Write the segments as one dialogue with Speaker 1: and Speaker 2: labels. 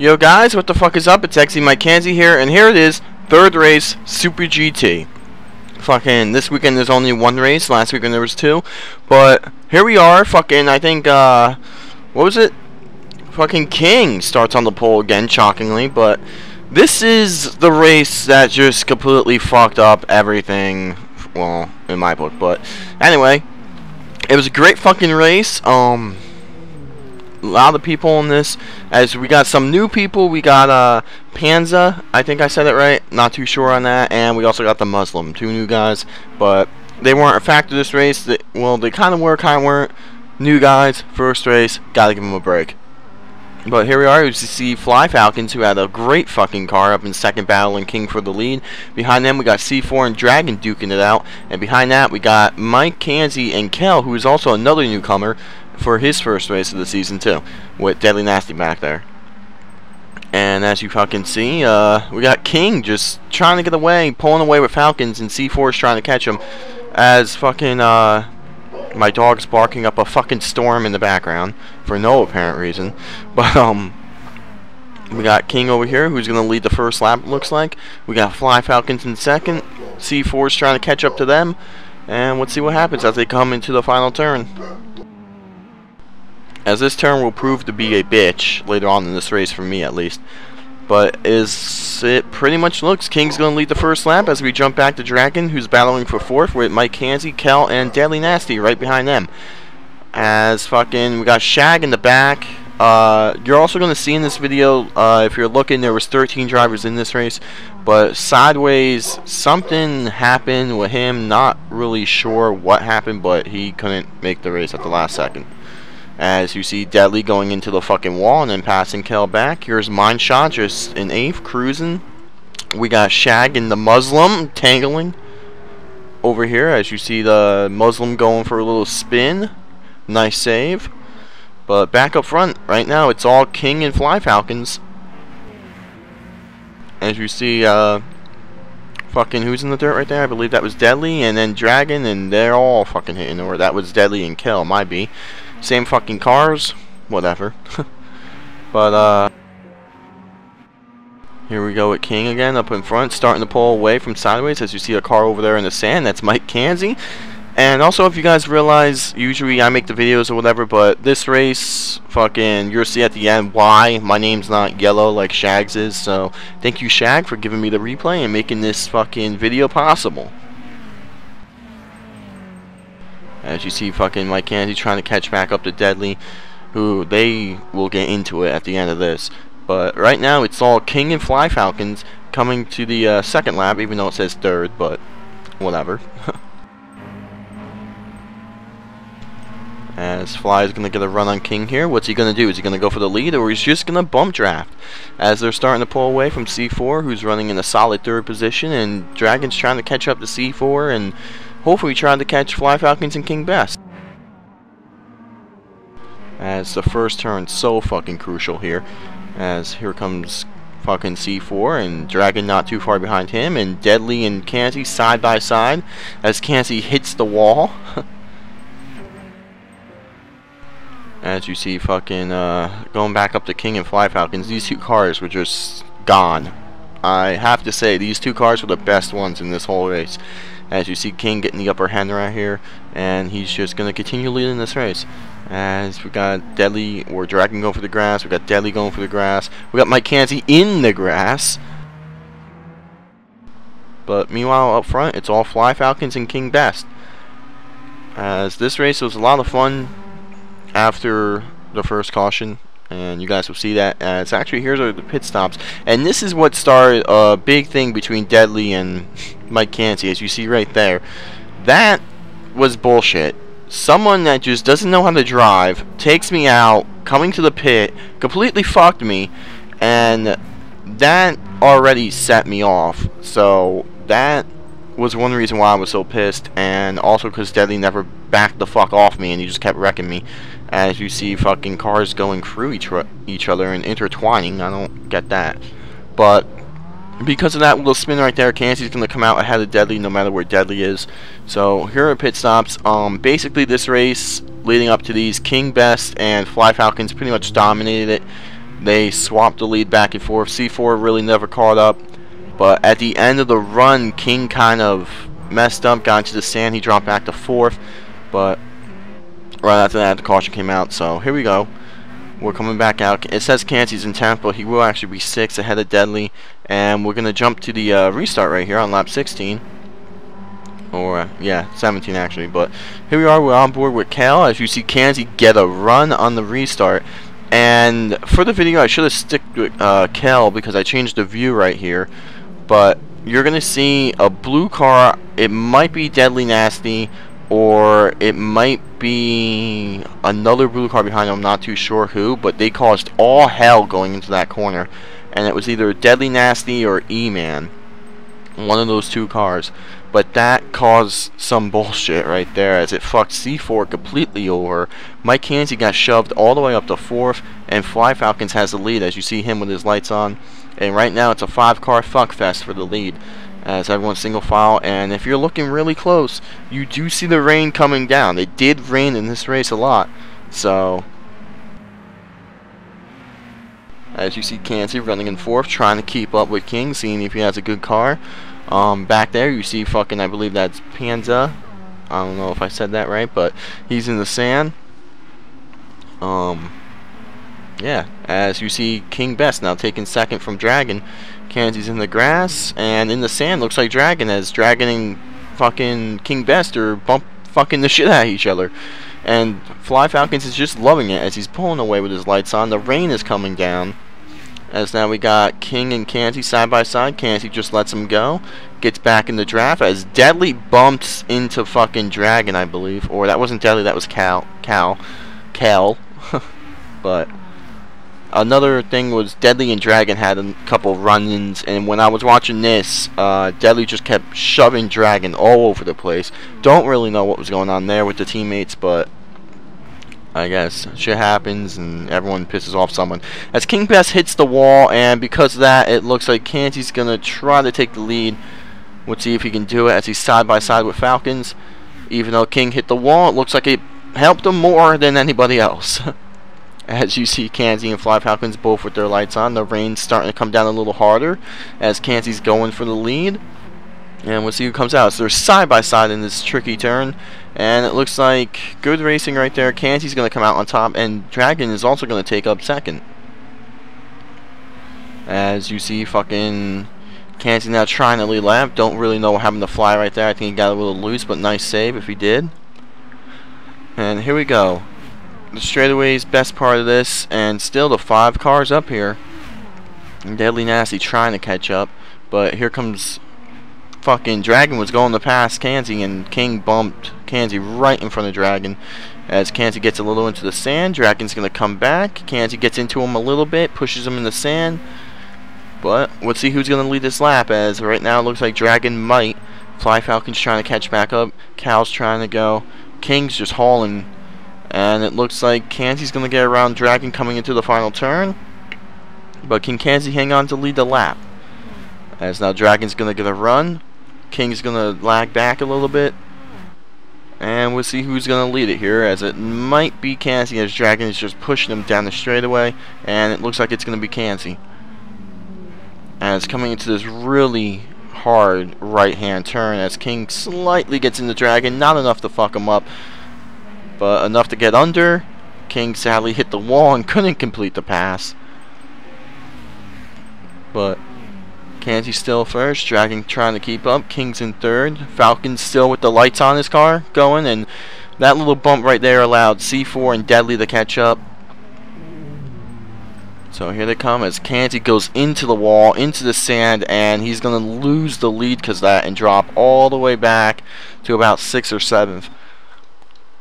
Speaker 1: Yo guys, what the fuck is up? It's XE Mike Kanzi here, and here it is, third race, Super GT. Fucking, this weekend there's only one race, last weekend there was two, but here we are, fucking, I think, what was it? Fucking King starts on the pole again, shockingly, but this is the race that just completely fucked up everything, well, in my book, but anyway, it was a great fucking race. A lot of people in this, as we got some new people. We got Panza, I think I said it right, not too sure on that, and we also got the Muslim, two new guys, but they weren't a factor this race. Well, they kind of were, kind of weren't. New guys, first race, gotta give them a break. But here we are, as you see Fly Falcons, who had a great fucking car up in second, battling King for the lead. Behind them we got C4 and Dragon duking it out, and behind that we got Mike Kanzi and Kel, who is also another newcomer for his first race of the season too, with Deadly Nasty back there. And as you fucking see, we got King just trying to get away, pulling away with Falcons, and C4 is trying to catch him, as fucking my dog's barking up a fucking storm in the background for no apparent reason. But we got King over here, who's gonna lead the first lap, it looks like. We got Fly Falcons in second. C4 is trying to catch up to them, and let's see what happens as they come into the final turn, as this turn will prove to be a bitch later on in this race, for me at least. But as it pretty much looks, King's going to lead the first lap as we jump back to Dragon, who's battling for fourth with Mike Kanzi, Kel, and Deadly Nasty right behind them. As fucking, we got Shag in the back. You're also going to see in this video, if you're looking, there was 13 drivers in this race, but sideways, something happened with him. Not really sure what happened, but he couldn't make the race at the last second. As you see Deadly going into the fucking wall and then passing Kel back. Here's Mindshot just in 8th, cruising. We got Shag and the Muslim tangling over here, as you see the Muslim going for a little spin. Nice save. But back up front, right now, it's all King and Fly Falcons. As you see, fucking, who's in the dirt right there? I believe that was Deadly, and then Dragon, and they're all fucking hitting, or that was Deadly and Kel, might be. Same fucking cars, whatever. But here we go with King again up in front, starting to pull away from sideways, as you see a car over there in the sand. That's Mike Kanzi. And also, if you guys realize, usually I make the videos or whatever, but this race, fucking, you'll see at the end why my name's not yellow like Shag's is. So thank you, Shag, for giving me the replay and making this fucking video possible. As you see fucking Mike Kanzi trying to catch back up to Deadly, who they will get into it at the end of this. But right now it's all King and Fly Falcons coming to the second lap, even though it says third, but whatever. As Fly is going to get a run on King here. What's he going to do? Is he going to go for the lead, or he's just going to bump draft? As they're starting to pull away from C4, who's running in a solid third position, and Dragon's trying to catch up to C4, and hopefully trying to catch Fly Falcons and King best. As the first turn, so fucking crucial here. As here comes fucking C4, and Dragon not too far behind him, and Deadly and Kanzi side by side, as Kanzi hits the wall. As you see fucking going back up to King and Fly Falcons, these two cars were just gone. I have to say, these two cars were the best ones in this whole race. As you see King getting the upper hand right here, and he's just going to continue leading this race. As we got Deadly, or Dragon going for the grass, we got Deadly going for the grass, we got Mike Kanzi in the grass. But meanwhile up front, it's all Fly Falcons and King best. As this race was a lot of fun after the first caution, and you guys will see that. It's actually, here's the pit stops, and this is what started a big thing between Deadly and Mike Kanzi, as you see right there. That was bullshit. Someone that just doesn't know how to drive takes me out, coming to the pit, completely fucked me, and that already set me off. So that was one reason why I was so pissed, and also because Deadly never backed the fuck off me, and he just kept wrecking me. As you see fucking cars going through each other and intertwining. I don't get that. But because of that little spin right there, Kanzi's going to come out ahead of Deadly no matter where Deadly is. So here are pit stops. Basically this race leading up to these, King best and Fly Falcons pretty much dominated it. They swapped the lead back and forth. C4 really never caught up. But at the end of the run, King kind of messed up, got into the sand. He dropped back to 4th. But right after that, the caution came out. So here we go. We're coming back out. It says Canty's in 10th, but he will actually be 6th ahead of Deadly. And we're going to jump to the restart right here on lap 16. Or, yeah, 17 actually. But here we are. We're on board with Cal. As you see, Canty get a run on the restart. And for the video, I should have stick with Cal because I changed the view right here. But you're going to see a blue car. It might be Deadly Nasty, or it might be another blue car behind them. I'm not too sure who, but they caused all hell going into that corner. And it was either Deadly Nasty or E-Man. One of those two cars. But that caused some bullshit right there, as it fucked C4 completely over. Mike Canty got shoved all the way up to 4th, and Fly Falcons has the lead, as you see him with his lights on. And right now it's a 5-car fuck fest for the lead, as everyone's single file. And if you're looking really close, you do see the rain coming down. It did rain in this race a lot. So, as you see Canty running in 4th, trying to keep up with King, seeing if he has a good car. Back there you see fucking, I believe that's Panza. I don't know if I said that right, but he's in the sand. Yeah, as you see King Best now taking 2nd from Dragon. Canty's in the grass, and in the sand looks like Dragon, as Dragon and fucking King Best are fucking the shit out of each other. And Fly Falcons is just loving it as he's pulling away with his lights on. The rain is coming down. As now we got King and Canty side by side. Canty just lets him go. Gets back in the draft as Deadly bumps into fucking Dragon, I believe. Or that wasn't Deadly, that was Cal. But another thing was Deadly and Dragon had a couple run-ins. And when I was watching this, Deadly just kept shoving Dragon all over the place. Don't really know what was going on there with the teammates, but I guess shit happens and everyone pisses off someone. As King Best hits the wall, and because of that, it looks like Canty's gonna try to take the lead. Let's see if he can do it, as he's side by side with Falcons. Even though King hit the wall, it looks like it helped him more than anybody else. As you see Canty and Fly Falcons both with their lights on. The rain's starting to come down a little harder as Canty's going for the lead. And we'll see who comes out. So they're side by side in this tricky turn. And it looks like good racing right there. Canty's going to come out on top, and Dragon is also going to take up 2nd. As you see fucking Canty now trying to lead lap. Don't really know what happened to Fly right there. I think he got a little loose, but nice save if he did. And here we go. The straightaway's best part of this, and still the 5 cars up here. And Deadly Nasty trying to catch up, but here comes fucking Dragon. Was going to pass Canty, and King bumped Canty right in front of Dragon. As Canty gets a little into the sand, Dragon's going to come back. Canty gets into him a little bit, pushes him in the sand. But let's see who's going to lead this lap, as right now it looks like Dragon might. Fly Falcon's trying to catch back up. Cal's trying to go. King's just hauling. And it looks like Canty's going to get around Dragon coming into the final turn. But can Canty hang on to lead the lap? As now Dragon's going to get a run. King's going to lag back a little bit. And we'll see who's going to lead it here, as it might be Canty, as Dragon is just pushing him down the straightaway. And it looks like it's going to be Canty. And it's coming into this really hard right-hand turn, as King slightly gets into Dragon. Not enough to fuck him up, but enough to get under. King sadly hit the wall and couldn't complete the pass. But Canty's still first. Dragon trying to keep up. King's in 3rd. Falcon's still with the lights on his car going, and that little bump right there allowed C4 and Deadly to catch up. So here they come, as Canty goes into the wall, into the sand, and he's going to lose the lead because of that and drop all the way back to about 6th or 7th.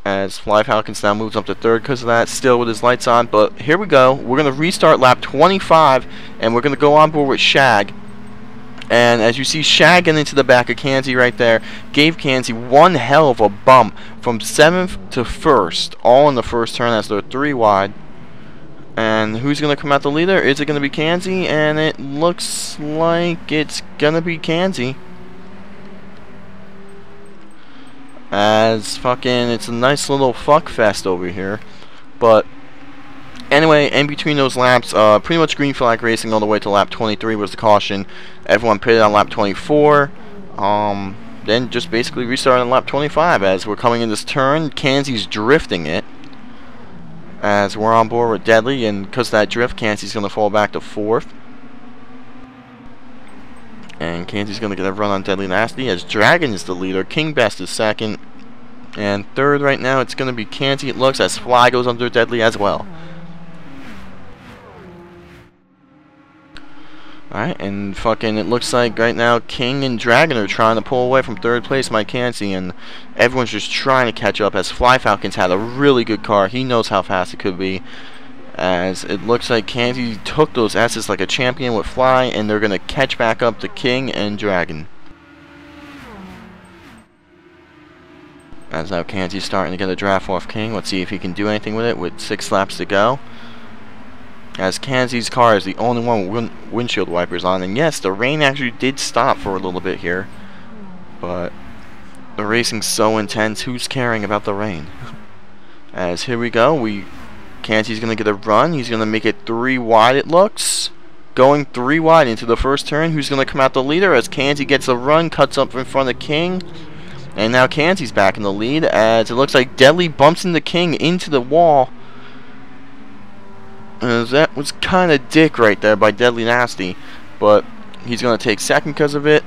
Speaker 1: As Fly Falcons now moves up to 3rd because of that, still with his lights on. But here we go. We're going to restart lap 25, and we're going to go on board with Shag. And as you see, Shag getting into the back of Canty right there, gave Canty one hell of a bump from 7th to 1st, all in the first turn as they're 3 wide. And who's going to come out the leader? Is it going to be Canty? And it looks like it's going to be Canty. As fucking, it's a nice little fuck fest over here. But Anyway, in between those laps, pretty much green flag racing all the way to lap 23 was the caution. Everyone pitted on lap 24. Then just basically restarted on lap 25 as we're coming in this turn. Kanzi's drifting it as we're on board with Deadly, and because of that drift, Kanzi's going to fall back to 4th. And Kanzi's going to get a run on Deadly Nasty as Dragon is the leader. King Best is 2nd. And 3rd right now, it's going to be Kanzi, it looks, as Fly goes under Deadly as well. Alright, and fucking it looks like right now King and Dragon are trying to pull away from 3rd place, Mike Kanzi, and everyone's just trying to catch up as Fly Falcon's had a really good car. He knows how fast it could be. As it looks like Kanzi took those S's like a champion with Fly, and they're going to catch back up to King and Dragon. As now Kanzi's starting to get a draft off King. Let's see if he can do anything with it with 6 laps to go. As Kanzi's car is the only one with windshield wipers on. And yes, the rain actually did stop for a little bit here. But the racing's so intense, who's caring about the rain? As here we go, Kanzi's going to get a run. He's going to make it 3 wide, it looks. Going 3 wide into the first turn. Who's going to come out the leader as Kanzi gets a run, cuts up in front of King. And now Kanzi's back in the lead as it looks like Deadly bumps into King into the wall. That was kind of dick right there by Deadly Nasty, but he's going to take 2nd because of it.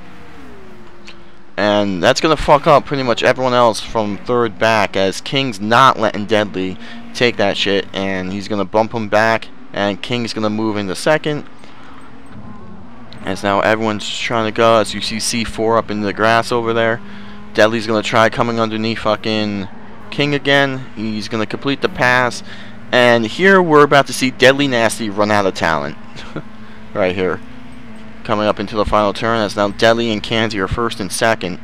Speaker 1: And that's going to fuck up pretty much everyone else from 3rd back as King's not letting Deadly take that shit, and he's going to bump him back, and King's going to move into 2nd. As now everyone's trying to go, as you see C4 up in the grass over there. Deadly's going to try coming underneath fucking King again. He's going to complete the pass. And here we're about to see Deadly Nasty run out of talent. Right here. Coming up into the final turn as now Deadly and Kanzi are 1st and 2nd.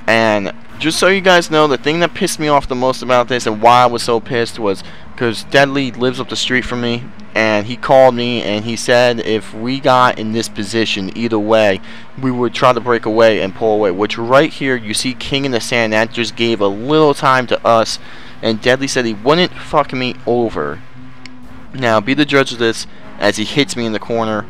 Speaker 1: And just so you guys know, the thing that pissed me off the most about this and why I was so pissed was because Deadly lives up the street from me. And he called me and he said if we got in this position either way, we would try to break away and pull away. Which right here you see King in the sand. That just gave a little time to us. And Deadly said he wouldn't fuck me over. Now, be the judge of this as he hits me in the corner.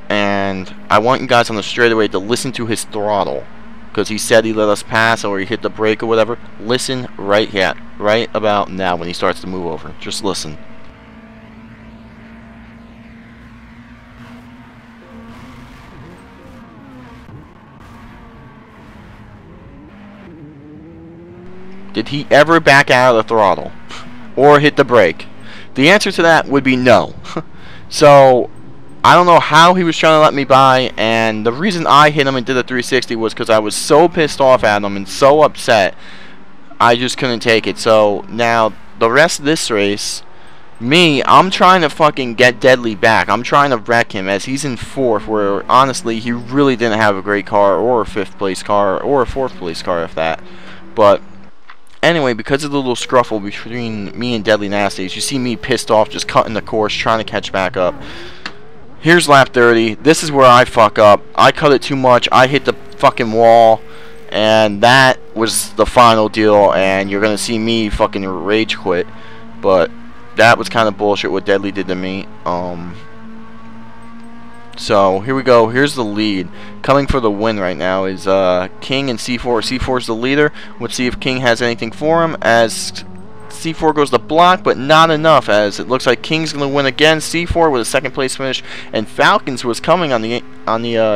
Speaker 1: And I want you guys on the straightaway to listen to his throttle. Because he said he let us pass or he hit the brake or whatever. Listen right about now when he starts to move over. Just listen. Did he ever back out of the throttle? Or hit the brake? The answer to that would be no. So, I don't know how he was trying to let me by, and the reason I hit him and did a 360 was because I was so pissed off at him and so upset, I just couldn't take it. So, now, the rest of this race, I'm trying to fucking get Deadly back. I'm trying to wreck him as he's in 4th, where, honestly, he really didn't have a great car, or a 5th place car, or a 4th place car, if that. But anyway, because of the little scruffle between me and Deadly Nasty, you see me pissed off, just cutting the course, trying to catch back up. Here's lap 30. This is where I fuck up. I cut it too much. I hit the fucking wall, and that was the final deal. And you're gonna see me fucking rage quit. But that was kind of bullshit what Deadly did to me. So here we go. Here's the lead. Coming for the win right now is King and C4. C4 is the leader. Let's see if King has anything for him as C4 goes to block, but not enough as it looks like King's going to win again. C4 with a 2nd place finish, and Falcons was coming on the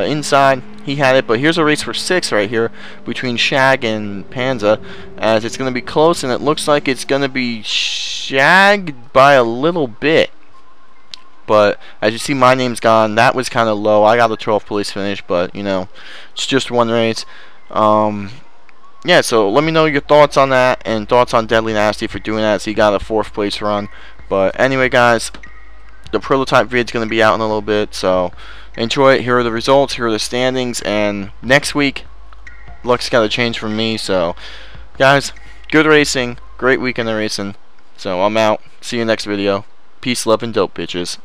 Speaker 1: inside. He had it, but here's a race for 6 right here between Shag and Panza as it's going to be close, and it looks like it's going to be Shag by a little bit. But as you see, my name's gone. That was kind of low. I got a 12th place finish, but you know, it's just one race. Yeah, so let me know your thoughts on that and thoughts on Deadly Nasty for doing that. So he got a 4th place run. But anyway, guys, the prototype vid's going to be out in a little bit, so enjoy it. Here are the results. Here are the standings. And next week, luck's got to change for me. So, guys, good racing. Great weekend of racing. So I'm out. See you next video. Peace, love, and dope, bitches.